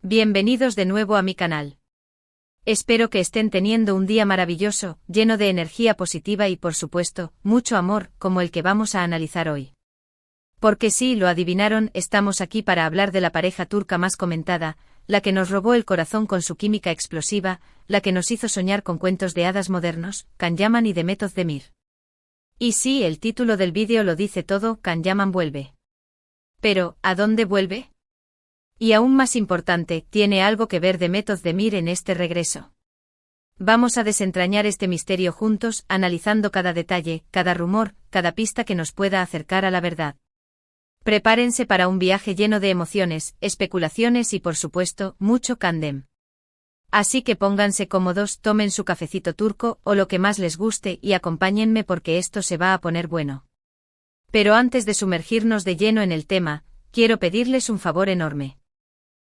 Bienvenidos de nuevo a mi canal. Espero que estén teniendo un día maravilloso, lleno de energía positiva y por supuesto, mucho amor, como el que vamos a analizar hoy. Porque sí, lo adivinaron, estamos aquí para hablar de la pareja turca más comentada, la que nos robó el corazón con su química explosiva, la que nos hizo soñar con cuentos de hadas modernos, Can Yaman y Demet Özdemir. Y sí, el título del vídeo lo dice todo, Can Yaman vuelve. Pero, ¿a dónde vuelve? Y aún más importante, ¿tiene algo que ver Demet Özdemir en este regreso? Vamos a desentrañar este misterio juntos, analizando cada detalle, cada rumor, cada pista que nos pueda acercar a la verdad. Prepárense para un viaje lleno de emociones, especulaciones y por supuesto, mucho candem. Así que pónganse cómodos, tomen su cafecito turco o lo que más les guste y acompáñenme porque esto se va a poner bueno. Pero antes de sumergirnos de lleno en el tema, quiero pedirles un favor enorme.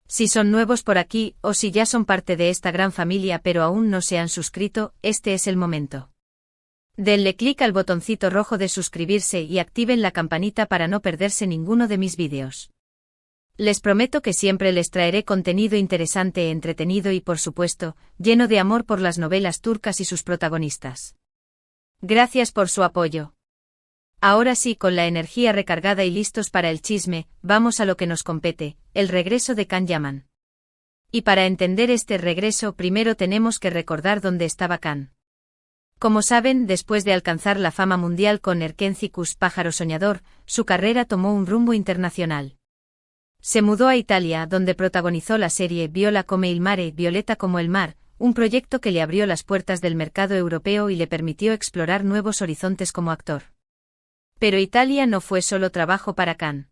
Si son nuevos por aquí, o si ya son parte de esta gran familia pero aún no se han suscrito, este es el momento. Denle clic al botoncito rojo de suscribirse y activen la campanita para no perderse ninguno de mis vídeos. Les prometo que siempre les traeré contenido interesante, entretenido y por supuesto, lleno de amor por las novelas turcas y sus protagonistas. Gracias por su apoyo. Ahora sí, con la energía recargada y listos para el chisme, vamos a lo que nos compete, el regreso de Can Yaman. Y para entender este regreso primero tenemos que recordar dónde estaba Can. Como saben, después de alcanzar la fama mundial con Erkenzicus Pájaro Soñador, su carrera tomó un rumbo internacional. Se mudó a Italia, donde protagonizó la serie Viola come il mare, Violeta como el mar, un proyecto que le abrió las puertas del mercado europeo y le permitió explorar nuevos horizontes como actor. Pero Italia no fue solo trabajo para Can.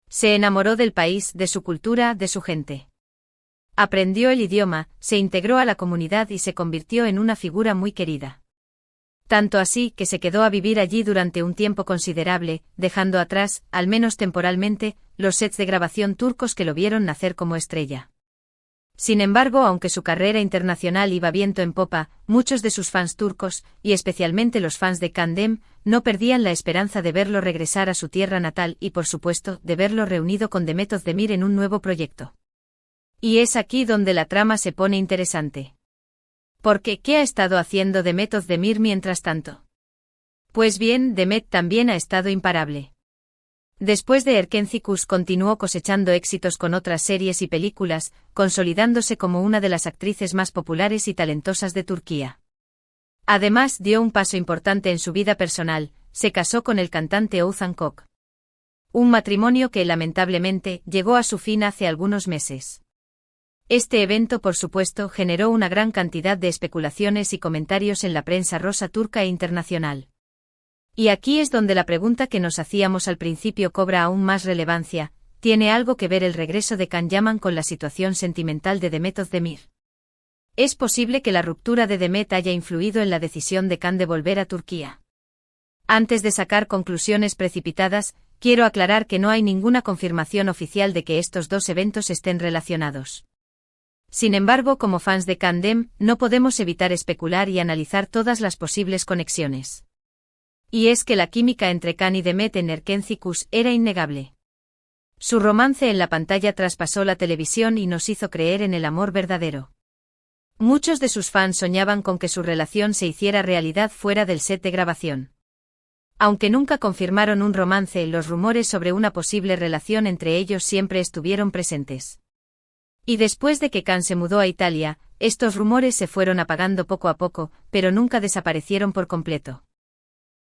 Se enamoró del país, de su cultura, de su gente. Aprendió el idioma, se integró a la comunidad y se convirtió en una figura muy querida. Tanto así que se quedó a vivir allí durante un tiempo considerable, dejando atrás, al menos temporalmente, los sets de grabación turcos que lo vieron nacer como estrella. Sin embargo, aunque su carrera internacional iba viento en popa, muchos de sus fans turcos, y especialmente los fans de Candem, no perdían la esperanza de verlo regresar a su tierra natal y por supuesto, de verlo reunido con Demet Özdemir en un nuevo proyecto. Y es aquí donde la trama se pone interesante. Porque, ¿qué ha estado haciendo Demet Özdemir mientras tanto? Pues bien, Demet también ha estado imparable. Después de Erkenzicus continuó cosechando éxitos con otras series y películas, consolidándose como una de las actrices más populares y talentosas de Turquía. Además, dio un paso importante en su vida personal, se casó con el cantante Oğuzhan Koç. Un matrimonio que lamentablemente llegó a su fin hace algunos meses. Este evento, por supuesto, generó una gran cantidad de especulaciones y comentarios en la prensa rosa turca e internacional. Y aquí es donde la pregunta que nos hacíamos al principio cobra aún más relevancia: ¿tiene algo que ver el regreso de Can Yaman con la situación sentimental de Demet Özdemir? ¿Es posible que la ruptura de Demet haya influido en la decisión de Can de volver a Turquía? Antes de sacar conclusiones precipitadas, quiero aclarar que no hay ninguna confirmación oficial de que estos dos eventos estén relacionados. Sin embargo, como fans de Candem, no podemos evitar especular y analizar todas las posibles conexiones. Y es que la química entre Can y Demet en Erkenzicus era innegable. Su romance en la pantalla traspasó la televisión y nos hizo creer en el amor verdadero. Muchos de sus fans soñaban con que su relación se hiciera realidad fuera del set de grabación. Aunque nunca confirmaron un romance, los rumores sobre una posible relación entre ellos siempre estuvieron presentes. Y después de que Can se mudó a Italia, estos rumores se fueron apagando poco a poco, pero nunca desaparecieron por completo.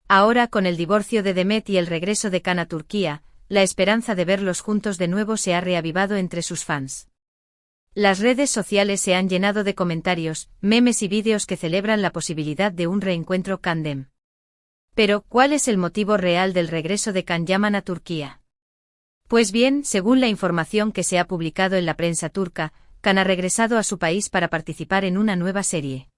Ahora, con el divorcio de Demet y el regreso de Can a Turquía, la esperanza de verlos juntos de nuevo se ha reavivado entre sus fans. Las redes sociales se han llenado de comentarios, memes y vídeos que celebran la posibilidad de un reencuentro Candem. Pero, ¿cuál es el motivo real del regreso de Can Yaman a Turquía? Pues bien, según la información que se ha publicado en la prensa turca, Can ha regresado a su país para participar en una nueva serie.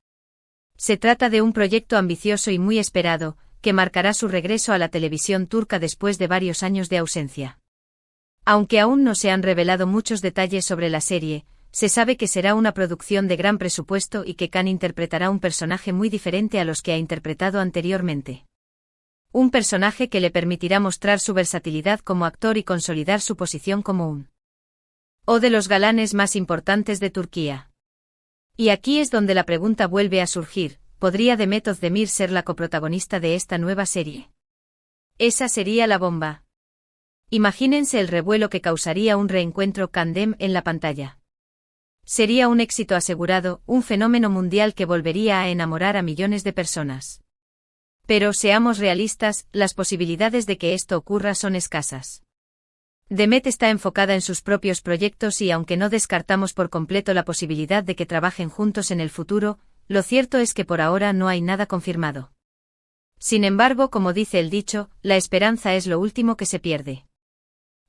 Se trata de un proyecto ambicioso y muy esperado, que marcará su regreso a la televisión turca después de varios años de ausencia. Aunque aún no se han revelado muchos detalles sobre la serie, se sabe que será una producción de gran presupuesto y que Can interpretará un personaje muy diferente a los que ha interpretado anteriormente. Un personaje que le permitirá mostrar su versatilidad como actor y consolidar su posición como un O de los galanes más importantes de Turquía. Y aquí es donde la pregunta vuelve a surgir, ¿podría Demet Özdemir ser la coprotagonista de esta nueva serie? Esa sería la bomba. Imagínense el revuelo que causaría un reencuentro Kandem en la pantalla. Sería un éxito asegurado, un fenómeno mundial que volvería a enamorar a millones de personas. Pero seamos realistas, las posibilidades de que esto ocurra son escasas. Demet está enfocada en sus propios proyectos y aunque no descartamos por completo la posibilidad de que trabajen juntos en el futuro, lo cierto es que por ahora no hay nada confirmado. Sin embargo, como dice el dicho, la esperanza es lo último que se pierde.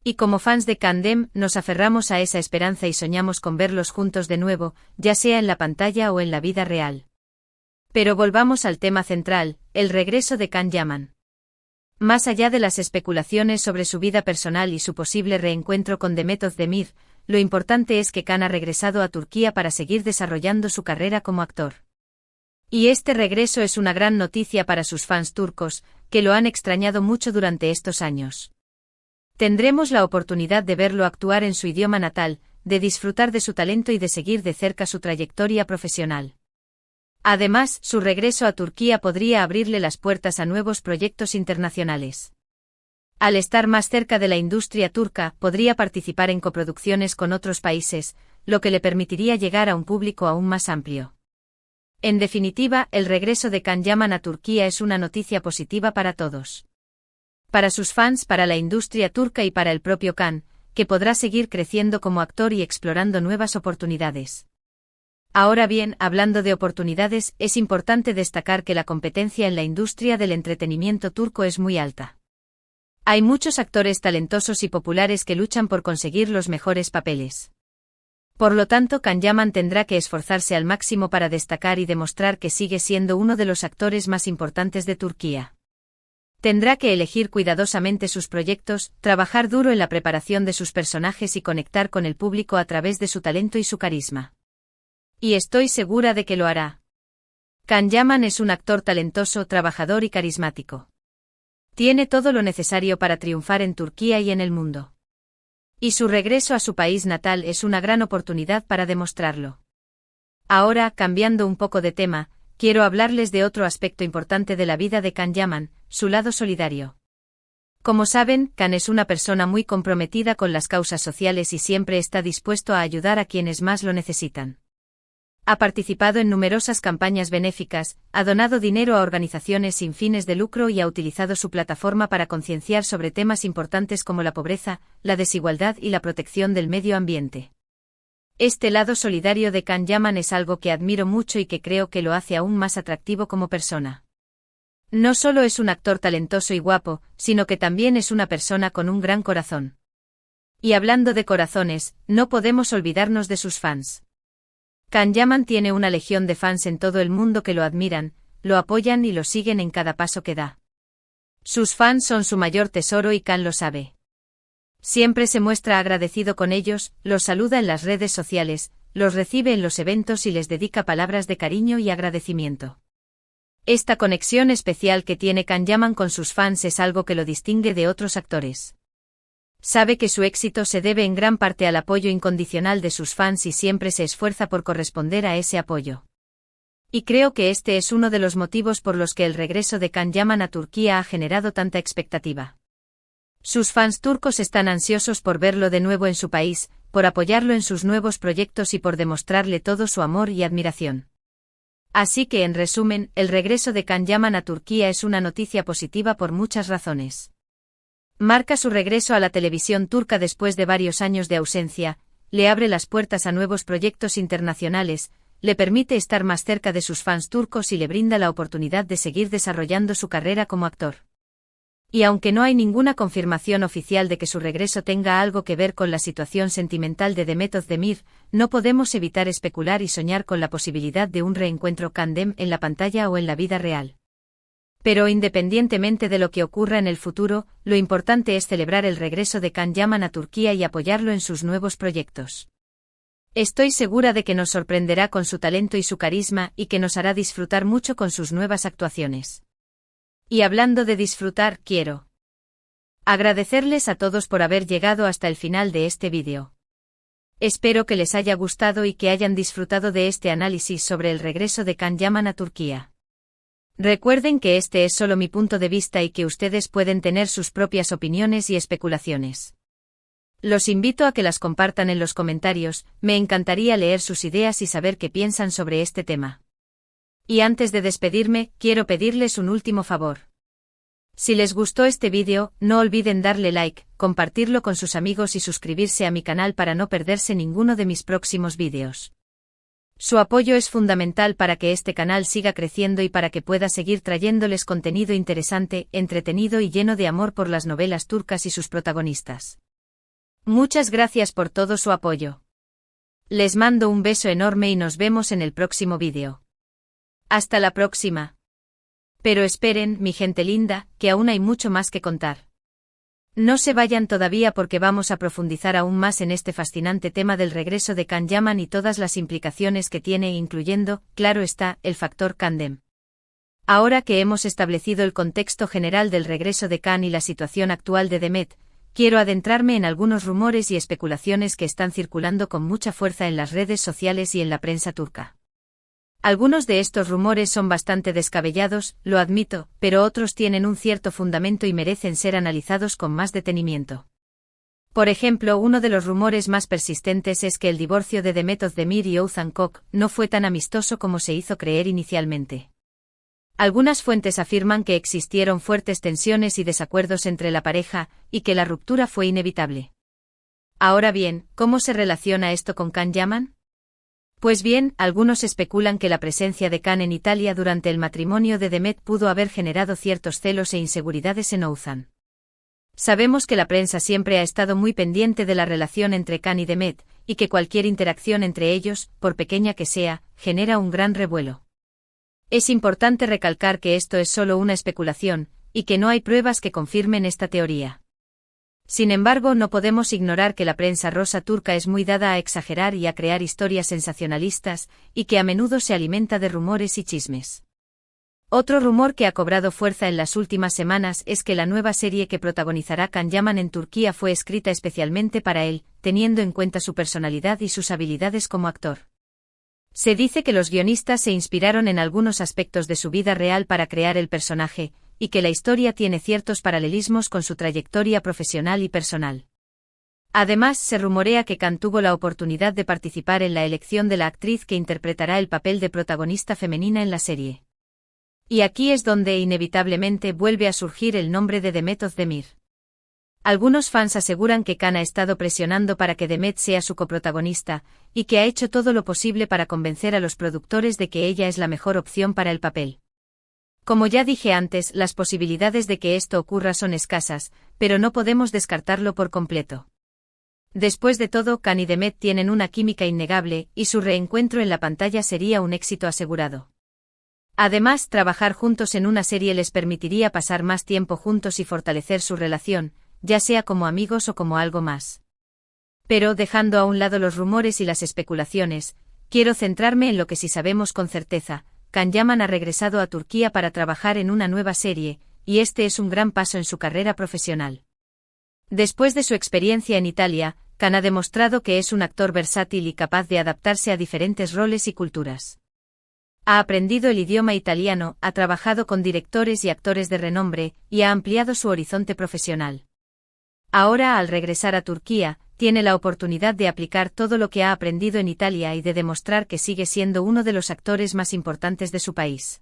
Y como fans de Kandem, nos aferramos a esa esperanza y soñamos con verlos juntos de nuevo, ya sea en la pantalla o en la vida real. Pero volvamos al tema central, el regreso de Can Yaman. Más allá de las especulaciones sobre su vida personal y su posible reencuentro con Demet Özdemir, lo importante es que Can ha regresado a Turquía para seguir desarrollando su carrera como actor. Y este regreso es una gran noticia para sus fans turcos, que lo han extrañado mucho durante estos años. Tendremos la oportunidad de verlo actuar en su idioma natal, de disfrutar de su talento y de seguir de cerca su trayectoria profesional. Además, su regreso a Turquía podría abrirle las puertas a nuevos proyectos internacionales. Al estar más cerca de la industria turca, podría participar en coproducciones con otros países, lo que le permitiría llegar a un público aún más amplio. En definitiva, el regreso de Can Yaman a Turquía es una noticia positiva para todos. Para sus fans, para la industria turca y para el propio Can, que podrá seguir creciendo como actor y explorando nuevas oportunidades. Ahora bien, hablando de oportunidades, es importante destacar que la competencia en la industria del entretenimiento turco es muy alta. Hay muchos actores talentosos y populares que luchan por conseguir los mejores papeles. Por lo tanto, Can Yaman tendrá que esforzarse al máximo para destacar y demostrar que sigue siendo uno de los actores más importantes de Turquía. Tendrá que elegir cuidadosamente sus proyectos, trabajar duro en la preparación de sus personajes y conectar con el público a través de su talento y su carisma. Y estoy segura de que lo hará. Can Yaman es un actor talentoso, trabajador y carismático. Tiene todo lo necesario para triunfar en Turquía y en el mundo. Y su regreso a su país natal es una gran oportunidad para demostrarlo. Ahora, cambiando un poco de tema, quiero hablarles de otro aspecto importante de la vida de Can Yaman, su lado solidario. Como saben, Can es una persona muy comprometida con las causas sociales y siempre está dispuesto a ayudar a quienes más lo necesitan. Ha participado en numerosas campañas benéficas, ha donado dinero a organizaciones sin fines de lucro y ha utilizado su plataforma para concienciar sobre temas importantes como la pobreza, la desigualdad y la protección del medio ambiente. Este lado solidario de Can Yaman es algo que admiro mucho y que creo que lo hace aún más atractivo como persona. No solo es un actor talentoso y guapo, sino que también es una persona con un gran corazón. Y hablando de corazones, no podemos olvidarnos de sus fans. Can Yaman tiene una legión de fans en todo el mundo que lo admiran, lo apoyan y lo siguen en cada paso que da. Sus fans son su mayor tesoro y Can lo sabe. Siempre se muestra agradecido con ellos, los saluda en las redes sociales, los recibe en los eventos y les dedica palabras de cariño y agradecimiento. Esta conexión especial que tiene Can Yaman con sus fans es algo que lo distingue de otros actores. Sabe que su éxito se debe en gran parte al apoyo incondicional de sus fans y siempre se esfuerza por corresponder a ese apoyo. Y creo que este es uno de los motivos por los que el regreso de Can Yaman a Turquía ha generado tanta expectativa. Sus fans turcos están ansiosos por verlo de nuevo en su país, por apoyarlo en sus nuevos proyectos y por demostrarle todo su amor y admiración. Así que, en resumen, el regreso de Can Yaman a Turquía es una noticia positiva por muchas razones. Marca su regreso a la televisión turca después de varios años de ausencia, le abre las puertas a nuevos proyectos internacionales, le permite estar más cerca de sus fans turcos y le brinda la oportunidad de seguir desarrollando su carrera como actor. Y aunque no hay ninguna confirmación oficial de que su regreso tenga algo que ver con la situación sentimental de Demet Özdemir, no podemos evitar especular y soñar con la posibilidad de un reencuentro Kandem en la pantalla o en la vida real. Pero independientemente de lo que ocurra en el futuro, lo importante es celebrar el regreso de Can Yaman a Turquía y apoyarlo en sus nuevos proyectos. Estoy segura de que nos sorprenderá con su talento y su carisma y que nos hará disfrutar mucho con sus nuevas actuaciones. Y hablando de disfrutar, quiero agradecerles a todos por haber llegado hasta el final de este vídeo. Espero que les haya gustado y que hayan disfrutado de este análisis sobre el regreso de Can Yaman a Turquía. Recuerden que este es solo mi punto de vista y que ustedes pueden tener sus propias opiniones y especulaciones. Los invito a que las compartan en los comentarios, me encantaría leer sus ideas y saber qué piensan sobre este tema. Y antes de despedirme, quiero pedirles un último favor. Si les gustó este vídeo, no olviden darle like, compartirlo con sus amigos y suscribirse a mi canal para no perderse ninguno de mis próximos vídeos. Su apoyo es fundamental para que este canal siga creciendo y para que pueda seguir trayéndoles contenido interesante, entretenido y lleno de amor por las novelas turcas y sus protagonistas. Muchas gracias por todo su apoyo. Les mando un beso enorme y nos vemos en el próximo vídeo. Hasta la próxima. Pero esperen, mi gente linda, que aún hay mucho más que contar. No se vayan todavía porque vamos a profundizar aún más en este fascinante tema del regreso de Can Yaman y todas las implicaciones que tiene, incluyendo, claro está, el factor Candem. Ahora que hemos establecido el contexto general del regreso de Can y la situación actual de Demet, quiero adentrarme en algunos rumores y especulaciones que están circulando con mucha fuerza en las redes sociales y en la prensa turca. Algunos de estos rumores son bastante descabellados, lo admito, pero otros tienen un cierto fundamento y merecen ser analizados con más detenimiento. Por ejemplo, uno de los rumores más persistentes es que el divorcio de Demet Özdemir y Oğuzhan Koç no fue tan amistoso como se hizo creer inicialmente. Algunas fuentes afirman que existieron fuertes tensiones y desacuerdos entre la pareja, y que la ruptura fue inevitable. Ahora bien, ¿cómo se relaciona esto con Can Yaman? Pues bien, algunos especulan que la presencia de Can en Italia durante el matrimonio de Demet pudo haber generado ciertos celos e inseguridades en Oğuzhan. Sabemos que la prensa siempre ha estado muy pendiente de la relación entre Can y Demet, y que cualquier interacción entre ellos, por pequeña que sea, genera un gran revuelo. Es importante recalcar que esto es solo una especulación, y que no hay pruebas que confirmen esta teoría. Sin embargo, no podemos ignorar que la prensa rosa turca es muy dada a exagerar y a crear historias sensacionalistas, y que a menudo se alimenta de rumores y chismes. Otro rumor que ha cobrado fuerza en las últimas semanas es que la nueva serie que protagonizará Can Yaman en Turquía fue escrita especialmente para él, teniendo en cuenta su personalidad y sus habilidades como actor. Se dice que los guionistas se inspiraron en algunos aspectos de su vida real para crear el personaje, y que la historia tiene ciertos paralelismos con su trayectoria profesional y personal. Además, se rumorea que Can tuvo la oportunidad de participar en la elección de la actriz que interpretará el papel de protagonista femenina en la serie. Y aquí es donde inevitablemente vuelve a surgir el nombre de Demet Özdemir. Algunos fans aseguran que Can ha estado presionando para que Demet sea su coprotagonista, y que ha hecho todo lo posible para convencer a los productores de que ella es la mejor opción para el papel. Como ya dije antes, las posibilidades de que esto ocurra son escasas, pero no podemos descartarlo por completo. Después de todo, Can y Demet tienen una química innegable, y su reencuentro en la pantalla sería un éxito asegurado. Además, trabajar juntos en una serie les permitiría pasar más tiempo juntos y fortalecer su relación, ya sea como amigos o como algo más. Pero, dejando a un lado los rumores y las especulaciones, quiero centrarme en lo que sí sabemos con certeza. Can Yaman ha regresado a Turquía para trabajar en una nueva serie, y este es un gran paso en su carrera profesional. Después de su experiencia en Italia, Can ha demostrado que es un actor versátil y capaz de adaptarse a diferentes roles y culturas. Ha aprendido el idioma italiano, ha trabajado con directores y actores de renombre, y ha ampliado su horizonte profesional. Ahora, al regresar a Turquía, tiene la oportunidad de aplicar todo lo que ha aprendido en Italia y de demostrar que sigue siendo uno de los actores más importantes de su país.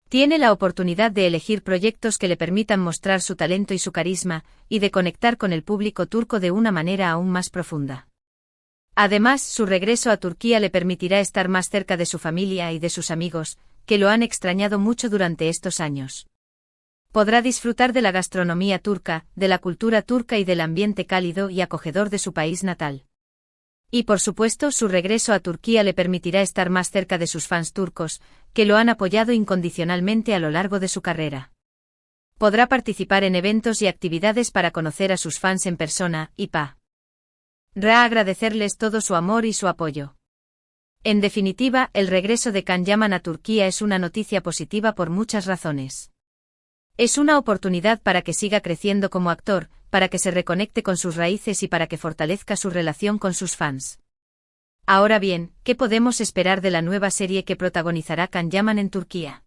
Tiene la oportunidad de elegir proyectos que le permitan mostrar su talento y su carisma, y de conectar con el público turco de una manera aún más profunda. Además, su regreso a Turquía le permitirá estar más cerca de su familia y de sus amigos, que lo han extrañado mucho durante estos años. Podrá disfrutar de la gastronomía turca, de la cultura turca y del ambiente cálido y acogedor de su país natal. Y por supuesto, su regreso a Turquía le permitirá estar más cerca de sus fans turcos, que lo han apoyado incondicionalmente a lo largo de su carrera. Podrá participar en eventos y actividades para conocer a sus fans en persona, y agradecerles todo su amor y su apoyo. En definitiva, el regreso de Can Yaman a Turquía es una noticia positiva por muchas razones. Es una oportunidad para que siga creciendo como actor, para que se reconecte con sus raíces y para que fortalezca su relación con sus fans. Ahora bien, ¿qué podemos esperar de la nueva serie que protagonizará Can Yaman en Turquía?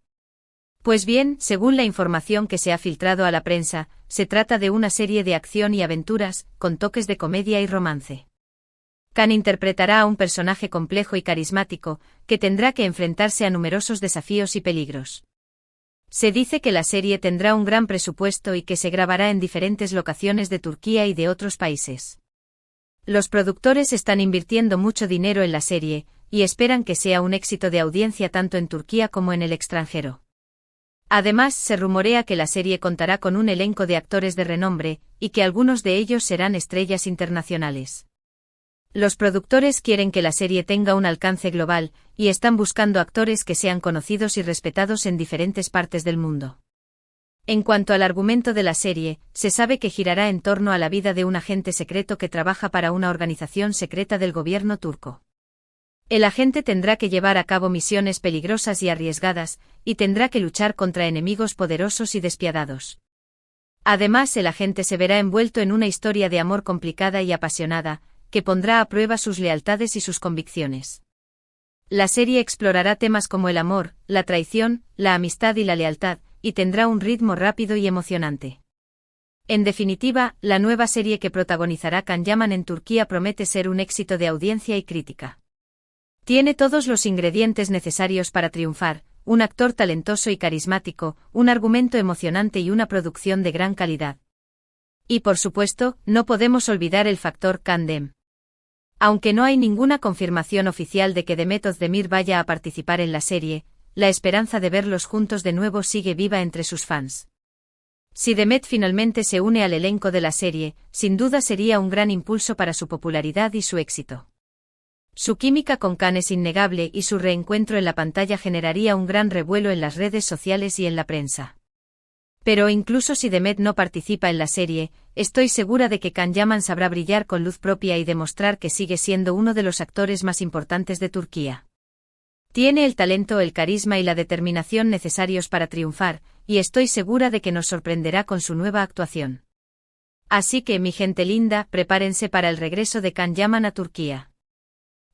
Pues bien, según la información que se ha filtrado a la prensa, se trata de una serie de acción y aventuras, con toques de comedia y romance. Can interpretará a un personaje complejo y carismático, que tendrá que enfrentarse a numerosos desafíos y peligros. Se dice que la serie tendrá un gran presupuesto y que se grabará en diferentes locaciones de Turquía y de otros países. Los productores están invirtiendo mucho dinero en la serie, y esperan que sea un éxito de audiencia tanto en Turquía como en el extranjero. Además, se rumorea que la serie contará con un elenco de actores de renombre, y que algunos de ellos serán estrellas internacionales. Los productores quieren que la serie tenga un alcance global, y están buscando actores que sean conocidos y respetados en diferentes partes del mundo. En cuanto al argumento de la serie, se sabe que girará en torno a la vida de un agente secreto que trabaja para una organización secreta del gobierno turco. El agente tendrá que llevar a cabo misiones peligrosas y arriesgadas, y tendrá que luchar contra enemigos poderosos y despiadados. Además, el agente se verá envuelto en una historia de amor complicada y apasionada, que pondrá a prueba sus lealtades y sus convicciones. La serie explorará temas como el amor, la traición, la amistad y la lealtad, y tendrá un ritmo rápido y emocionante. En definitiva, la nueva serie que protagonizará Can Yaman en Turquía promete ser un éxito de audiencia y crítica. Tiene todos los ingredientes necesarios para triunfar: un actor talentoso y carismático, un argumento emocionante y una producción de gran calidad. Y por supuesto, no podemos olvidar el factor Kandem. Aunque no hay ninguna confirmación oficial de que Demet Özdemir vaya a participar en la serie, la esperanza de verlos juntos de nuevo sigue viva entre sus fans. Si Demet finalmente se une al elenco de la serie, sin duda sería un gran impulso para su popularidad y su éxito. Su química con Can es innegable y su reencuentro en la pantalla generaría un gran revuelo en las redes sociales y en la prensa. Pero incluso si Demet no participa en la serie, estoy segura de que Can Yaman sabrá brillar con luz propia y demostrar que sigue siendo uno de los actores más importantes de Turquía. Tiene el talento, el carisma y la determinación necesarios para triunfar, y estoy segura de que nos sorprenderá con su nueva actuación. Así que, mi gente linda, prepárense para el regreso de Can Yaman a Turquía.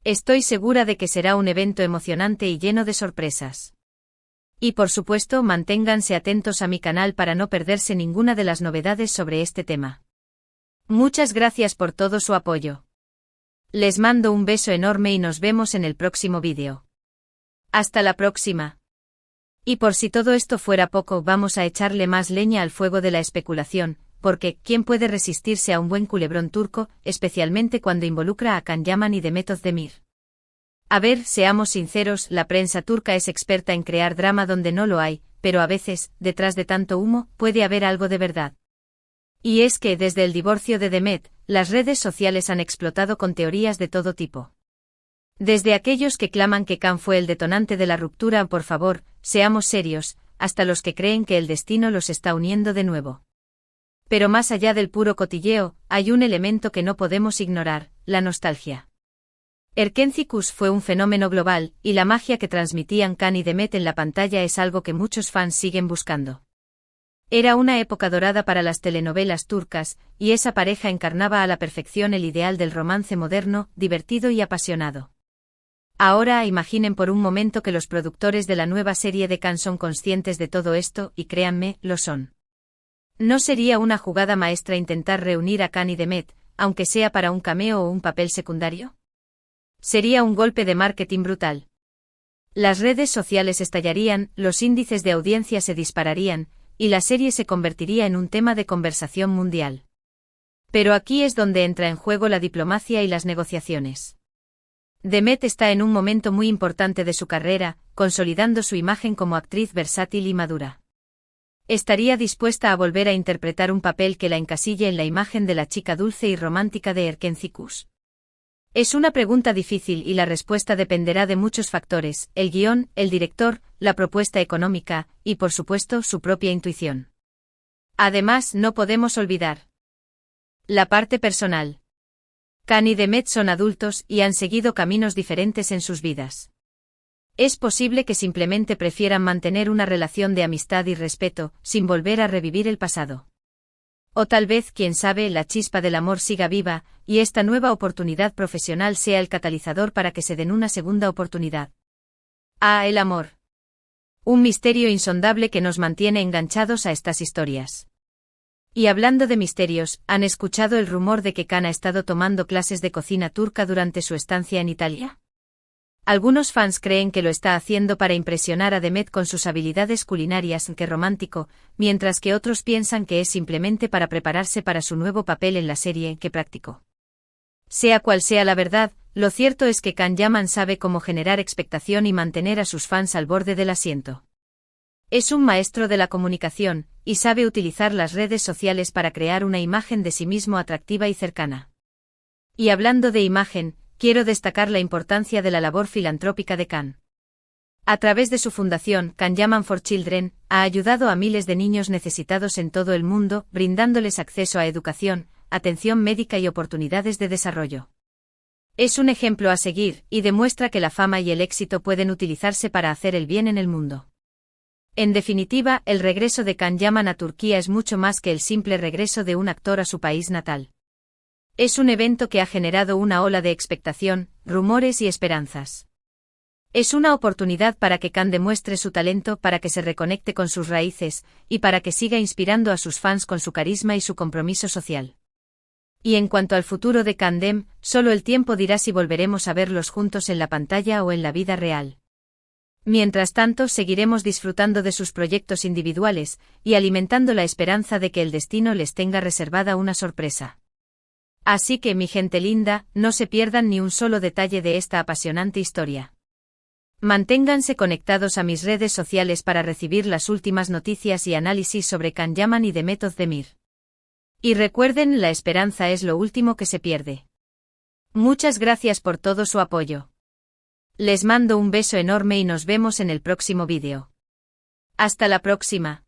Estoy segura de que será un evento emocionante y lleno de sorpresas. Y por supuesto, manténganse atentos a mi canal para no perderse ninguna de las novedades sobre este tema. Muchas gracias por todo su apoyo. Les mando un beso enorme y nos vemos en el próximo vídeo. Hasta la próxima. Y por si todo esto fuera poco, vamos a echarle más leña al fuego de la especulación, porque ¿quién puede resistirse a un buen culebrón turco, especialmente cuando involucra a Can Yaman y Demet Özdemir? A ver, seamos sinceros, la prensa turca es experta en crear drama donde no lo hay, pero a veces, detrás de tanto humo, puede haber algo de verdad. Y es que, desde el divorcio de Demet, las redes sociales han explotado con teorías de todo tipo. Desde aquellos que claman que Can fue el detonante de la ruptura, por favor, seamos serios, hasta los que creen que el destino los está uniendo de nuevo. Pero más allá del puro cotilleo, hay un elemento que no podemos ignorar: la nostalgia. Erkencikus fue un fenómeno global, y la magia que transmitían Can y Demet en la pantalla es algo que muchos fans siguen buscando. Era una época dorada para las telenovelas turcas, y esa pareja encarnaba a la perfección el ideal del romance moderno, divertido y apasionado. Ahora imaginen por un momento que los productores de la nueva serie de Can son conscientes de todo esto, y créanme, lo son. ¿No sería una jugada maestra intentar reunir a Can y Demet, aunque sea para un cameo o un papel secundario? Sería un golpe de marketing brutal. Las redes sociales estallarían, los índices de audiencia se dispararían, y la serie se convertiría en un tema de conversación mundial. Pero aquí es donde entra en juego la diplomacia y las negociaciones. Demet está en un momento muy importante de su carrera, consolidando su imagen como actriz versátil y madura. ¿Estaría dispuesta a volver a interpretar un papel que la encasille en la imagen de la chica dulce y romántica de Erkencikus? Es una pregunta difícil y la respuesta dependerá de muchos factores: el guión, el director, la propuesta económica, y por supuesto su propia intuición. Además, no podemos olvidar la parte personal. Can y Demet son adultos y han seguido caminos diferentes en sus vidas. Es posible que simplemente prefieran mantener una relación de amistad y respeto, sin volver a revivir el pasado. O tal vez, quién sabe, la chispa del amor siga viva, y esta nueva oportunidad profesional sea el catalizador para que se den una segunda oportunidad. Ah, el amor. Un misterio insondable que nos mantiene enganchados a estas historias. Y hablando de misterios, ¿han escuchado el rumor de que Khan ha estado tomando clases de cocina turca durante su estancia en Italia? Algunos fans creen que lo está haciendo para impresionar a Demet con sus habilidades culinarias, ¡qué romántico!, mientras que otros piensan que es simplemente para prepararse para su nuevo papel en la serie, ¡qué práctico! Sea cual sea la verdad, lo cierto es que Can Yaman sabe cómo generar expectación y mantener a sus fans al borde del asiento. Es un maestro de la comunicación, y sabe utilizar las redes sociales para crear una imagen de sí mismo atractiva y cercana. Y hablando de imagen, quiero destacar la importancia de la labor filantrópica de Khan. A través de su fundación, Can Yaman for Children, ha ayudado a miles de niños necesitados en todo el mundo, brindándoles acceso a educación, atención médica y oportunidades de desarrollo. Es un ejemplo a seguir, y demuestra que la fama y el éxito pueden utilizarse para hacer el bien en el mundo. En definitiva, el regreso de Can Yaman a Turquía es mucho más que el simple regreso de un actor a su país natal. Es un evento que ha generado una ola de expectación, rumores y esperanzas. Es una oportunidad para que Khan demuestre su talento, para que se reconecte con sus raíces, y para que siga inspirando a sus fans con su carisma y su compromiso social. Y en cuanto al futuro de Kandem, solo el tiempo dirá si volveremos a verlos juntos en la pantalla o en la vida real. Mientras tanto, seguiremos disfrutando de sus proyectos individuales, y alimentando la esperanza de que el destino les tenga reservada una sorpresa. Así que, mi gente linda, no se pierdan ni un solo detalle de esta apasionante historia. Manténganse conectados a mis redes sociales para recibir las últimas noticias y análisis sobre Can Yaman y Demet Özdemir. Y recuerden, la esperanza es lo último que se pierde. Muchas gracias por todo su apoyo. Les mando un beso enorme y nos vemos en el próximo vídeo. Hasta la próxima.